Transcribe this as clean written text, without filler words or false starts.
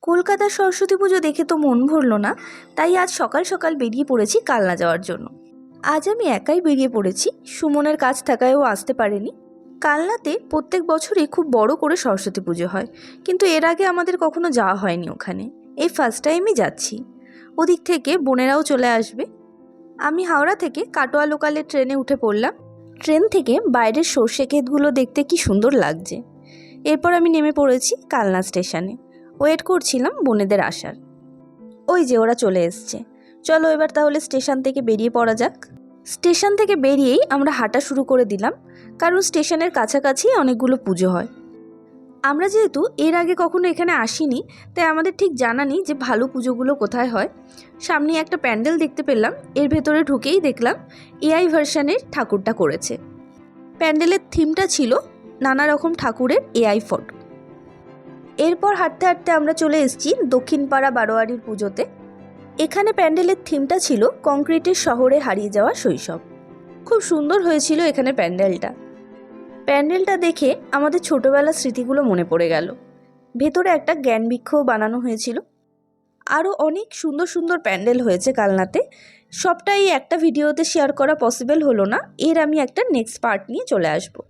কলকাতার সরস্বতী পুজো দেখে তো মন ভরল না, তাই আজ সকাল সকাল বেরিয়ে পড়েছি কালনা যাওয়ার জন্য। আজ আমি একাই বেরিয়ে পড়েছি, সুমনের কাজ থাকায় ও আসতে পারেনি। কালনাতে প্রত্যেক বছরই খুব বড় করে সরস্বতী পুজো হয়, কিন্তু এর আগে আমাদের কখনো যাওয়া হয়নি ওখানে। এই ফার্স্ট টাইমই যাচ্ছি। ওদিক থেকে বোনেরাও চলে আসবে। আমি হাওড়া থেকে কাটোয়া লোকালের ট্রেনে উঠে পড়লাম। ট্রেন থেকে বাইরের সর্ষে ক্ষেতগুলো দেখতে কি সুন্দর লাগছে। এরপর আমি নেমে পড়েছি কালনা স্টেশনে। ওয়েট করছিলাম বোনেদের আসার। ওই যে ওরা চলে এসছে। চলো এবার তাহলে স্টেশন থেকে বেরিয়ে পড়া যাক। স্টেশন থেকে বেরিয়েই আমরা হাঁটা শুরু করে দিলাম, কারণ স্টেশনের কাছাকাছি অনেকগুলো পুজো হয়। আমরা যেহেতু এর আগে কখনো এখানে আসিনি, তাই আমাদের ঠিক জানা নেই যে ভালো পুজোগুলো কোথায় হয়। সামনে একটা প্যান্ডেল দেখতে পেলাম, এর ভেতরে ঢুকেই দেখলাম এআই ভার্সনের ঠাকুরটা করেছে। প্যান্ডেলের থিমটা ছিল নানা রকম ঠাকুরের এআই ফটো। এরপর হাঁটতে হাঁটতে আমরা চলে এসেছি দক্ষিণপাড়া বারোয়ারির পুজোতে। এখানে প্যান্ডেলের থিমটা ছিল কংক্রিটের শহরে হারিয়ে যাওয়া শৈশব। খুব সুন্দর হয়েছিল এখানে প্যান্ডেলটা দেখে আমাদের ছোটোবেলার স্মৃতিগুলো মনে পড়ে গেল। ভেতরে একটা জ্ঞানবৃক্ষও বানানো হয়েছিল। আরও অনেক সুন্দর সুন্দর প্যান্ডেল হয়েছে কালনাতে। সবটাই একটা ভিডিওতে শেয়ার করা পসিবল হলো না, এর আমি একটা নেক্সট পার্ট নিয়ে চলে আসবো।